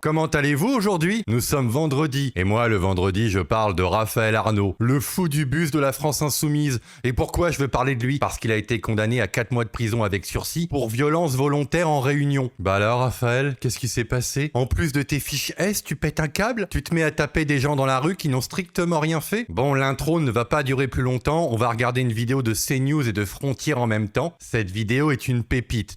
comment allez-vous aujourd'hui? Nous sommes vendredi, et moi le vendredi je parle de Raphaël Arnault, le fou du bus de la France Insoumise. Et pourquoi je veux parler de lui? Parce qu'il a été condamné à 4 mois de prison avec sursis pour violence volontaire en réunion. Bah alors Raphaël, qu'est-ce qui s'est passé? En plus de tes fiches S, tu pètes un câble? Tu te mets à taper des gens dans la rue qui n'ont strictement rien fait? Bon, l'intro ne va pas durer plus longtemps, on va regarder une vidéo de CNews et de Frontières en même temps. Cette vidéo est une pépite.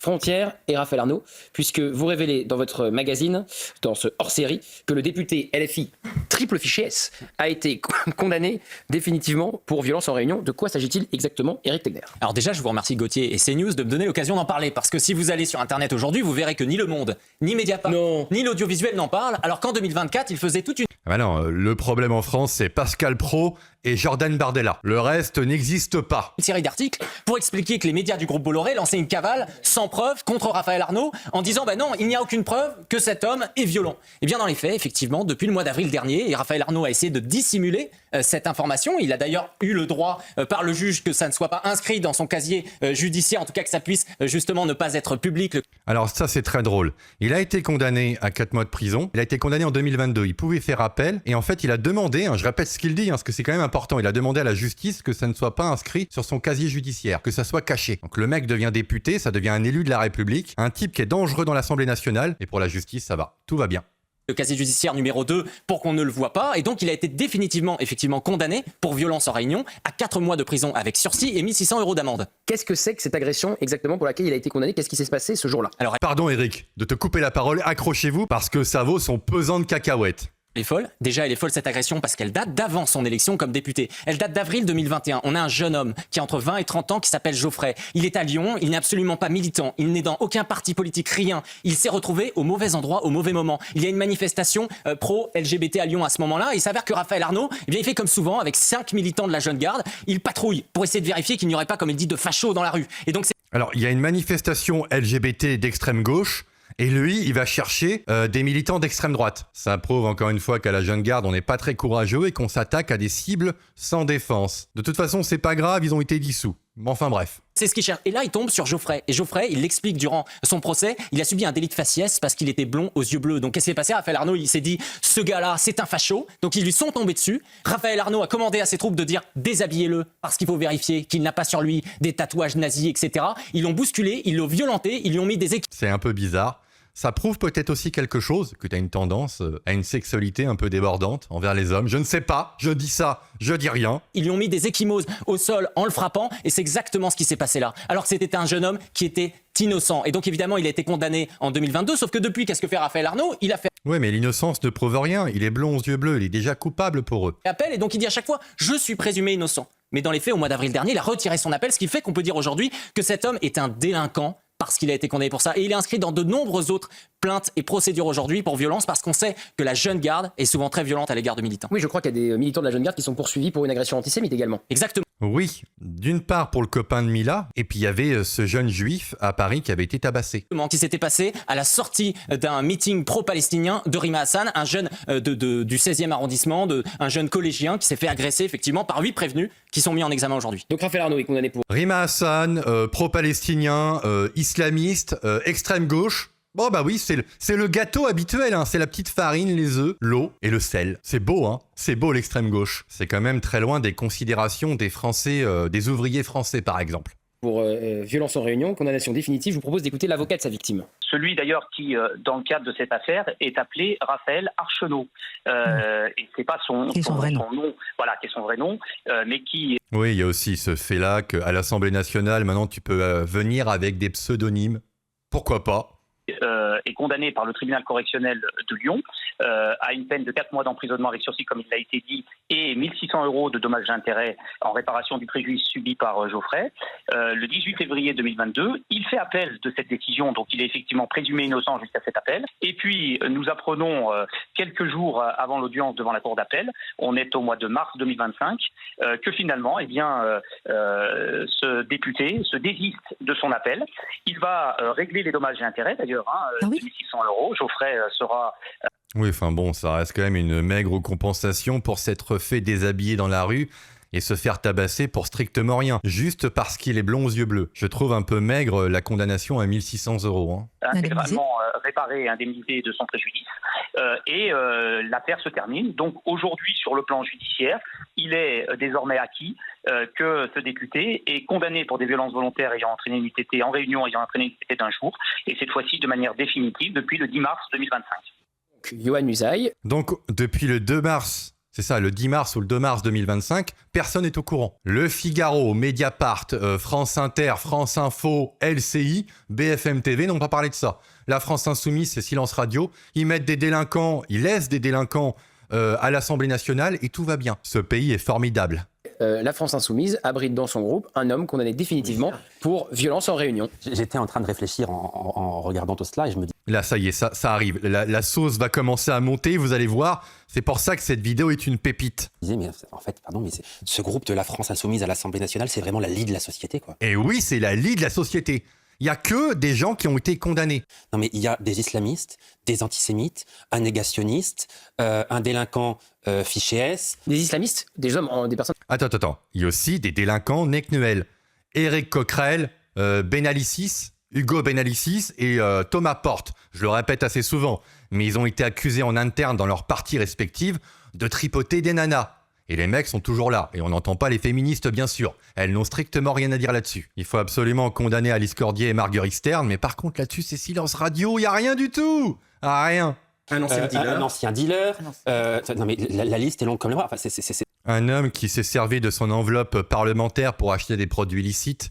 Frontières et Raphaël Arnault, puisque vous révélez dans votre magazine, dans ce hors-série, que le député LFI triple fichier S a été condamné définitivement pour violence en réunion. De quoi s'agit-il exactement, Éric Tegner? Alors déjà, je vous remercie Gauthier et CNews de me donner l'occasion d'en parler, parce que si vous allez sur Internet aujourd'hui, vous verrez que ni Le Monde, ni Mediapart, ni l'audiovisuel n'en parlent, alors qu'en 2024, il faisait toute une... Ah bah non, le problème en France, c'est Pascal Praud et Jordan Bardella. Le reste n'existe pas. Une série d'articles pour expliquer que les médias du groupe Bolloré lançaient une cavale sans preuve contre Raphaël Arnault en disant bah non, il n'y a aucune preuve que cet homme est violent. Et bien dans les faits, effectivement, depuis le mois d'avril dernier, et Raphaël Arnault a essayé de dissimuler cette information. Il a d'ailleurs eu le droit par le juge que ça ne soit pas inscrit dans son casier judiciaire, en tout cas que ça puisse justement ne pas être public. Alors ça c'est très drôle. Il a été condamné à 4 mois de prison. Il a été condamné en 2022. Il pouvait faire appel et en fait il a demandé, je répète ce qu'il dit parce que c'est quand même important, il a demandé à la justice que ça ne soit pas inscrit sur son casier judiciaire, que ça soit caché. Donc le mec devient député, ça devient un élu de la République, un type qui est dangereux dans l'Assemblée nationale et pour la justice ça va, tout va bien. Le casier judiciaire numéro 2 pour qu'on ne le voit pas, et donc il a été définitivement condamné pour violence en réunion à 4 mois de prison avec sursis et 1 600 € d'amende. Qu'est-ce que c'est que cette agression exactement pour laquelle il a été condamné? Qu'est-ce qui s'est passé ce jour-là? Alors, Pardon Eric, de te couper la parole, accrochez-vous parce que ça vaut son pesant de cacahuètes. elle est folle. Déjà, elle est folle cette agression parce qu'elle date d'avant son élection comme député. Elle date d'avril 2021. On a un jeune homme qui a entre 20 et 30 ans qui s'appelle Geoffrey. Il est à Lyon, il n'est absolument pas militant, il n'est dans aucun parti politique, rien. Il s'est retrouvé au mauvais endroit, au mauvais moment. Il y a une manifestation pro-LGBT à Lyon à ce moment-là. Il s'avère que Raphaël Arnault, eh bien, il fait comme souvent avec 5 militants de la Jeune Garde. Il patrouille pour essayer de vérifier qu'il n'y aurait pas, comme il dit, de fachos dans la rue. Et donc, alors, il y a une manifestation LGBT d'extrême gauche. Et lui, il va chercher des militants d'extrême droite. Ça prouve encore une fois qu'à la Jeune Garde, on n'est pas très courageux et qu'on s'attaque à des cibles sans défense. De toute façon, c'est pas grave, ils ont été dissous. Enfin bref. c'est ce qu'il cherche. Et là, il tombe sur Geoffrey. Et Geoffrey, il l'explique durant son procès, il a subi un délit de faciès parce qu'il était blond aux yeux bleus. Donc qu'est-ce qui s'est passé? Raphaël Arnault, il s'est dit, ce gars-là, c'est un facho. Donc ils lui sont tombés dessus. Raphaël Arnault a commandé à ses troupes de dire, déshabillez-le, parce qu'il faut vérifier qu'il n'a pas sur lui des tatouages nazis, etc. Ils l'ont bousculé, ils l'ont violenté, ils lui ont mis des équipes. C'est un peu bizarre. Ça prouve peut-être aussi quelque chose, que tu as une tendance à une sexualité un peu débordante envers les hommes. Je ne sais pas, je dis ça, je dis rien. Ils lui ont mis des ecchymoses au sol en le frappant, et c'est exactement ce qui s'est passé là. Alors que c'était un jeune homme qui était innocent. Et donc évidemment, il a été condamné en 2022, sauf que depuis, qu'est-ce que fait Raphaël Arnault? Il a fait ouais, mais l'innocence ne prouve rien. Il est blond aux yeux bleus, il est déjà coupable pour eux. appel, et donc il dit à chaque fois, je suis présumé innocent. Mais dans les faits, au mois d'avril dernier, il a retiré son appel, ce qui fait qu'on peut dire aujourd'hui que cet homme est un délinquant, parce qu'il a été condamné pour ça. Et il est inscrit dans de nombreuses autres plaintes et procédures aujourd'hui pour violence, parce qu'on sait que la Jeune Garde est souvent très violente à l'égard de militants. Oui, je crois qu'il y a des militants de la Jeune Garde qui sont poursuivis pour une agression antisémite également. Exactement. Oui, d'une part pour le copain de Mila, et puis il y avait ce jeune juif à Paris qui avait été tabassé. Qui s'était passé à la sortie d'un meeting pro-palestinien de Rima Hassan, un jeune du 16e arrondissement, un jeune collégien qui s'est fait agresser effectivement par 8 prévenus qui sont mis en examen aujourd'hui. Donc Raphaël Arnault est condamné pour Rima Hassan, pro-palestinien, islamiste, extrême gauche. Bon bah oui, c'est le gâteau habituel, hein. C'est la petite farine, les œufs, l'eau et le sel. C'est beau, hein. C'est beau l'extrême gauche. C'est quand même très loin des considérations des Français, des ouvriers français par exemple. Pour violence en réunion, condamnation définitive. Je vous propose d'écouter l'avocat de sa victime. Celui d'ailleurs qui, dans le cadre de cette affaire, est appelé Raphaël Archeneau. Et c'est pas son nom, voilà, qui est son vrai nom, mais qui... Oui, il y a aussi ce fait-là qu'à l'Assemblée nationale, maintenant tu peux venir avec des pseudonymes. Pourquoi pas? Est condamné par le tribunal correctionnel de Lyon à une peine de 4 mois d'emprisonnement avec sursis, comme il l'a été dit, et 1 600 € de dommages et intérêts en réparation du préjudice subi par Geoffrey. Le 18 février 2022, il fait appel de cette décision, donc il est effectivement présumé innocent jusqu'à cet appel. Et puis, nous apprenons quelques jours avant l'audience devant la cour d'appel, on est au mois de mars 2025, que finalement, eh bien, ce député se désiste de son appel. Il va régler les dommages et intérêts, d'ailleurs, 1 600 €. Geoffrey sera... Oui, enfin bon, ça reste quand même une maigre compensation pour s'être fait déshabiller dans la rue et se faire tabasser pour strictement rien, juste parce qu'il est blond aux yeux bleus. Je trouve un peu maigre la condamnation à 1 600 €. Intégralement réparer et indemniser de son préjudice. L'affaire se termine. Donc aujourd'hui, sur le plan judiciaire, il est désormais acquis que ce député est condamné pour des violences volontaires ayant entraîné une ITT en réunion, ayant entraîné une ITT d'un jour, et cette fois-ci de manière définitive depuis le 10 mars 2025. Yohann Usaï. Donc, depuis le 2 mars, c'est ça, le 10 mars ou le 2 mars 2025, personne n'est au courant. Le Figaro, Mediapart, France Inter, France Info, LCI, BFM TV n'ont pas parlé de ça. La France Insoumise, c'est silence radio. Ils mettent des délinquants, ils laissent des délinquants à l'Assemblée nationale et tout va bien. Ce pays est formidable. La France Insoumise abrite dans son groupe un homme condamné définitivement pour violence en réunion. J'étais en train de réfléchir en regardant tout cela et je me dis... Là, ça y est, ça arrive. La sauce va commencer à monter, vous allez voir. C'est pour ça que cette vidéo est une pépite. Je disais, mais en fait, pardon, mais ce groupe de la France Insoumise à l'Assemblée nationale, c'est vraiment la lie de la société, quoi. Et oui, c'est la lie de la société. Il n'y a que des gens qui ont été condamnés. Non, mais il y a des islamistes, des antisémites, un négationniste, un délinquant fiché S. Des islamistes, des hommes, des personnes... Attends. Il y a aussi des délinquants Necnuel. Éric Coquerel, Benalicis, Hugo Benalicis et Thomas Porte. Je le répète assez souvent, mais ils ont été accusés en interne dans leurs partis respectives de tripoter des nanas. Et les mecs sont toujours là. Et on n'entend pas les féministes, bien sûr. Elles n'ont strictement rien à dire là-dessus. Il faut absolument condamner Alice Cordier et Marguerite Stern, mais par contre, là-dessus, c'est silence radio. Il n'y a rien du tout. Ah, rien. Un ancien dealer. Non, mais la liste est longue comme le bras. Enfin, c'est... Un homme qui s'est servi de son enveloppe parlementaire pour acheter des produits licites,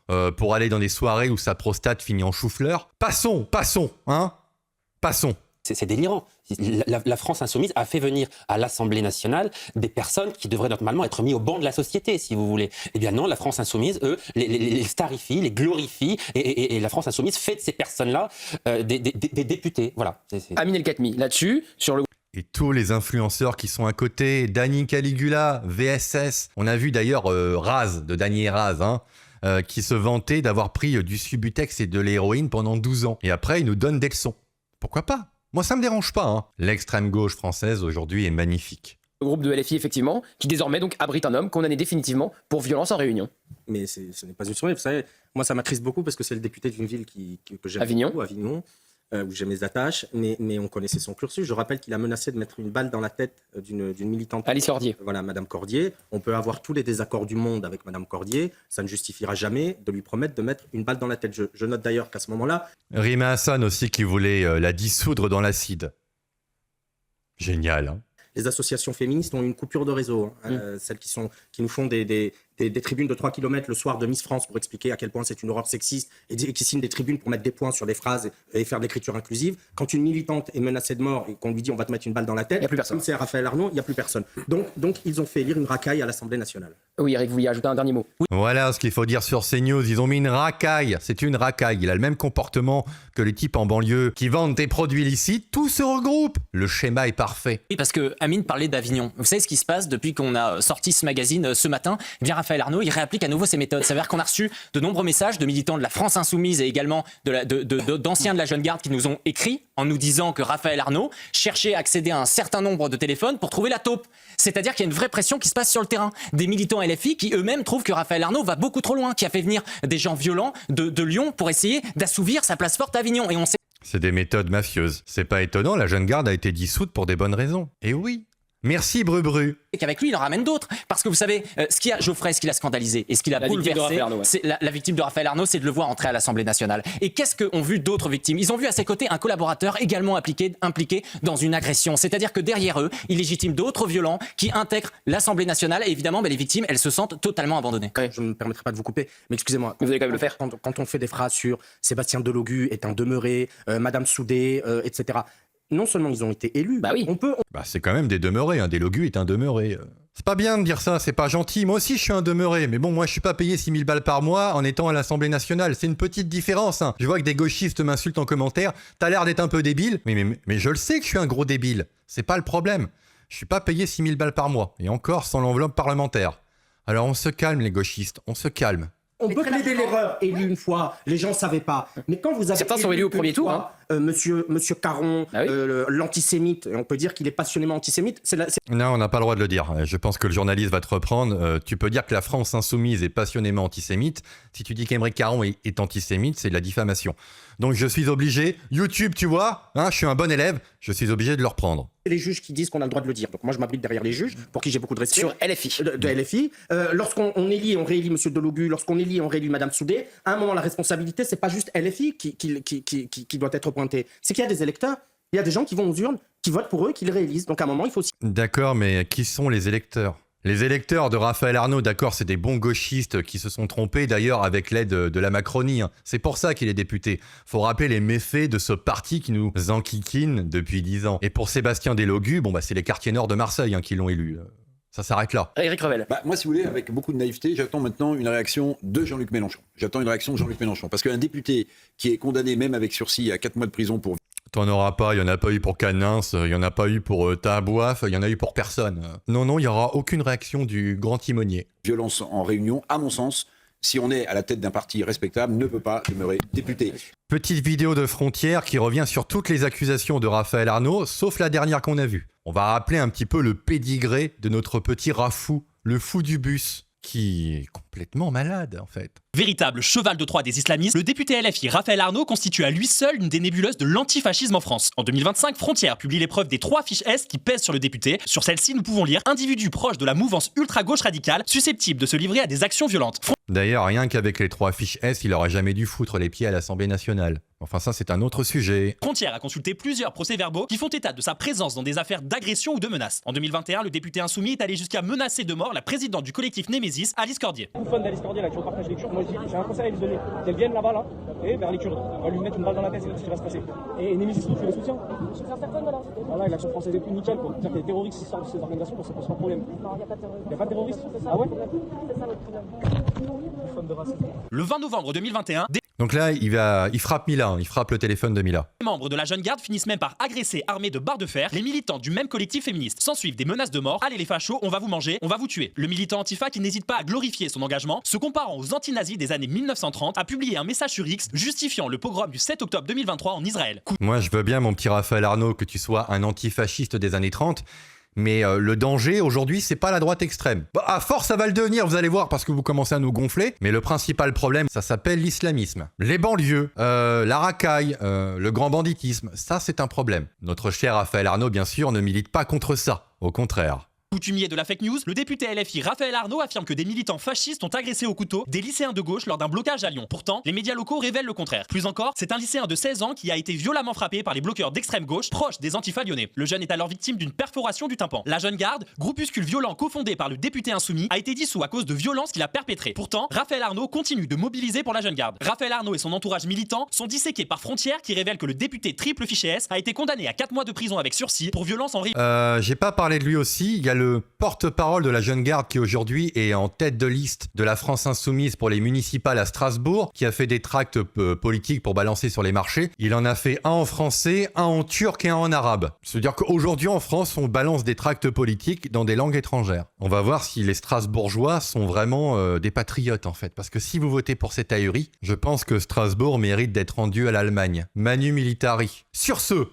pour aller dans des soirées où sa prostate finit en chou-fleur. Passons, hein. Passons. C'est délirant. La France Insoumise a fait venir à l'Assemblée nationale des personnes qui devraient normalement être mises au banc de la société, si vous voulez. Eh bien non, la France Insoumise, eux, les starifient, les glorifient, et la France Insoumise fait de ces personnes-là des députés. Voilà. Amine El Khatmi, là-dessus, sur le... Et tous les influenceurs qui sont à côté, Dany Caligula, VSS. On a vu d'ailleurs Raz, de Dany et Raz, qui se vantait d'avoir pris du Subutex et de l'héroïne pendant 12 ans. Et après, il nous donne des leçons. Pourquoi pas ? Moi, ça me dérange pas. Hein. L'extrême gauche française aujourd'hui est magnifique. Le groupe de LFI, effectivement, qui désormais donc abrite un homme condamné définitivement pour violence en réunion. Mais ce n'est pas une surprise. Vous savez, moi, ça m'attriste beaucoup parce que c'est le député d'une ville que j'aime Avignon. beaucoup, Avignon, où j'ai mes attaches, mais on connaissait son cursus. Je rappelle qu'il a menacé de mettre une balle dans la tête d'une militante. Alice Cordier. Voilà, Madame Cordier. On peut avoir tous les désaccords du monde avec Madame Cordier. Ça ne justifiera jamais de lui promettre de mettre une balle dans la tête. Je note d'ailleurs qu'à ce moment-là... Rima Hassan aussi qui voulait la dissoudre dans l'acide. Génial, hein. Les associations féministes ont une coupure de réseau. Celles qui nous font des tribunes de 3 km le soir de Miss France pour expliquer à quel point c'est une horreur sexiste et qui signent des tribunes pour mettre des points sur des phrases et faire de l'écriture inclusive. Quand une militante est menacée de mort et qu'on lui dit on va te mettre une balle dans la tête, il n'y a plus personne. Comme c'est Raphaël Arnaud, il n'y a plus personne. Donc ils ont fait lire une racaille à l'Assemblée nationale. Oui, Eric, vous vouliez ajouter un dernier mot. Voilà ce qu'il faut dire sur CNews. Ils ont mis une racaille. C'est une racaille. Il a le même comportement que les types en banlieue qui vendent des produits licites. Tout se regroupe. Le schéma est parfait. Oui, parce que Amine parlait d'Avignon. Vous savez ce qui se passe depuis qu'on a sorti ce magazine ce matin ? Eh bien, Raphaël Arnaud, il réapplique à nouveau ses méthodes. Ça veut dire qu'on a reçu de nombreux messages de militants de la France Insoumise et également d'anciens de la Jeune Garde qui nous ont écrit en nous disant que Raphaël Arnaud cherchait à accéder à un certain nombre de téléphones pour trouver la taupe. C'est-à-dire qu'il y a une vraie pression qui se passe sur le terrain. Des militants LFI qui eux-mêmes trouvent que Raphaël Arnaud va beaucoup trop loin, qui a fait venir des gens violents de Lyon pour essayer d'assouvir sa place forte à Avignon. Et on sait... C'est des méthodes mafieuses. C'est pas étonnant, la Jeune Garde a été dissoute pour des bonnes raisons. Et oui. Merci Brubru. Et qu'avec lui, il en ramène d'autres. Parce que vous savez, ce qui a Geoffrey, ce qui l'a scandalisé et ce qui l'a bouleversé, c'est la victime de Raphaël Arnaud, c'est de le voir entrer à l'Assemblée nationale. Et qu'est-ce qu'ont vu d'autres victimes ? Ils ont vu à ses côtés un collaborateur également impliqué dans une agression. C'est-à-dire que derrière eux, il légitime d'autres violents qui intègrent l'Assemblée nationale. Et évidemment, les victimes, elles se sentent totalement abandonnées. Ouais, je ne me permettrai pas de vous couper, mais excusez-moi. Vous allez quand même le faire. Quand on fait des phrases sur Sébastien Delogu est un demeuré, Madame Soudé, etc., non seulement ils ont été élus, bah oui. C'est quand même des demeurés, un Delogu est un demeuré. C'est pas bien de dire ça, c'est pas gentil. Moi aussi je suis un demeuré, mais bon, moi je suis pas payé 6000 balles par mois en étant à l'Assemblée nationale. C'est une petite différence. Hein. Je vois que des gauchistes m'insultent en commentaire. T'as l'air d'être un peu débile, mais je le sais que je suis un gros débile. C'est pas le problème. Je suis pas payé 6000 balles par mois, et encore sans l'enveloppe parlementaire. Alors on se calme les gauchistes, on se calme. On peut plaider l'erreur, élu une fois, les gens ne savaient pas. Mais quand vous avez Certains sont élus au premier tour, monsieur Caron, Ah oui. l'antisémite, on peut dire qu'il est passionnément antisémite. Non, on n'a pas le droit de le dire. Je pense que le journaliste va te reprendre. Tu peux dire que la France insoumise est passionnément antisémite. Si tu dis qu'Aymeric Caron est antisémite, c'est de la diffamation. Donc je suis obligé, YouTube, tu vois, hein, je suis un bon élève, je suis obligé de le reprendre. Les juges qui disent qu'on a le droit de le dire. Donc moi, je m'abrite derrière les juges, pour qui j'ai beaucoup de respect. Sur LFI. De LFI. Lorsqu'on élit, on réélit M. Delogu. Lorsqu'on élit, on réélit Mme Soudé. À un moment, la responsabilité, c'est pas juste LFI qui doit être pointée. C'est qu'il y a des électeurs, il y a des gens qui vont aux urnes, qui votent pour eux, qui les réélisent. Donc à un moment, il faut aussi... D'accord, mais qui sont les électeurs ? Les électeurs de Raphaël Arnaud, d'accord, c'est des bons gauchistes qui se sont trompés d'ailleurs avec l'aide de la Macronie. C'est pour ça qu'il est député. Faut rappeler les méfaits de ce parti qui nous enquiquine depuis 10 ans. Et pour Sébastien Delogu, c'est les quartiers nord de Marseille qui l'ont élu. Ça s'arrête là. Éric Revel. Moi, si vous voulez, avec beaucoup de naïveté, j'attends maintenant une réaction de Jean-Luc Mélenchon. Parce qu'un député qui est condamné même avec sursis à 4 mois de prison pour... T'en auras pas, il n'y en a pas eu pour Canins, il n'y en a pas eu pour Tabouaf, il n'y en a eu pour personne. Non, il n'y aura aucune réaction du grand timonier. Violence en réunion, à mon sens, si on est à la tête d'un parti respectable, ne peut pas demeurer député. Petite vidéo de Frontière qui revient sur toutes les accusations de Raphaël Arnaud, sauf la dernière qu'on a vue. On va rappeler un petit peu le pédigré de notre petit Rafou, le fou du bus, qui est complètement malade en fait. Véritable cheval de Troie des islamistes, le député LFI Raphaël Arnaud constitue à lui seul une des nébuleuses de l'antifascisme en France. En 2025, Frontière publie l'épreuve des 3 fiches S qui pèsent sur le député. Sur celle-ci, nous pouvons lire « Individu proche de la mouvance ultra-gauche radicale, susceptible de se livrer à des actions violentes ». D'ailleurs, rien qu'avec les 3 fiches S, il aurait jamais dû foutre les pieds à l'Assemblée nationale. Enfin ça, c'est un autre sujet. Frontière a consulté plusieurs procès-verbaux qui font état de sa présence dans des affaires d'agression ou de menaces. En 2021, le député insoumis est allé jusqu'à menacer de mort la présidente du collectif Némésis, Alice Cordier. Une fan d'Alice Cordier là qui repartage les Kurdes, moi je dis j'ai un conseil à lui donner, qu'elle vienne là-bas là, et vers les Kurdes. On va lui mettre une balle dans la tête, c'est tout ce qui va se passer. Et Némésis, tu les soutiens? Je soutiens personne là. Voilà, l'action française est plus nickel quoi. C'est-à-dire que les terroristes qui sortent de ces organisations, ça pose pas de problème. Non, il n'y a pas de terroristes. Il n'y a pas de terroristes? Ah ouais? C'est ça notre problème. Une femme de racisme. Le 20 novembre 2021, Donc là, il frappe Mila, il frappe le téléphone de Mila. les membres de la Jeune Garde finissent même par agresser, armés de barres de fer, les militants du même collectif féministe. S'ensuivent des menaces de mort. Allez les fachos, on va vous manger, on va vous tuer. Le militant antifa qui n'hésite pas à glorifier son engagement, se comparant aux antinazis des années 1930, a publié un message sur X justifiant le pogrom du 7 octobre 2023 en Israël. Moi, je veux bien, mon petit Raphaël Arnaud, que tu sois un antifasciste des années 30, mais le danger, aujourd'hui, c'est pas la droite extrême. À force, ça va le devenir, vous allez voir, parce que vous commencez à nous gonfler, mais le principal problème, ça s'appelle l'islamisme. Les banlieues, la racaille, le grand banditisme, ça, c'est un problème. Notre cher Raphaël Arnaud, bien sûr, ne milite pas contre ça, au contraire. Coutumier de la fake news, le député LFI Raphaël Arnaud affirme que des militants fascistes ont agressé au couteau des lycéens de gauche lors d'un blocage à Lyon. Pourtant, les médias locaux révèlent le contraire. Plus encore, c'est un lycéen de 16 ans qui a été violemment frappé par les bloqueurs d'extrême gauche proches des antifas lyonnais. Le jeune est alors victime d'une perforation du tympan. La Jeune Garde, groupuscule violent cofondé par le député insoumis, a été dissous à cause de violences qu'il a perpétrées. Pourtant, Raphaël Arnaud continue de mobiliser pour la Jeune Garde. Raphaël Arnaud et son entourage militant sont disséqués par Frontière qui révèle que le député triple fiché S a été condamné à 4 mois de prison avec sursis pour violence en rime. J'ai pas parlé de lui aussi, il y a le porte-parole de la Jeune Garde qui aujourd'hui est en tête de liste de la France Insoumise pour les municipales à Strasbourg, qui a fait des tracts politiques pour balancer sur les marchés. Il en a fait un en français, un en turc et un en arabe. C'est-à-dire qu'aujourd'hui en France, on balance des tracts politiques dans des langues étrangères. On va voir si les Strasbourgeois sont vraiment des patriotes en fait, parce que si vous votez pour cet ahuri, je pense que Strasbourg mérite d'être rendu à l'Allemagne. Manu Militari. Sur ce,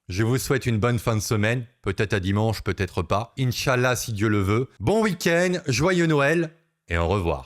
je vous souhaite une bonne fin de semaine, peut-être à dimanche, peut-être pas. Inch'Allah si Dieu le veut. Bon week-end, joyeux Noël et au revoir.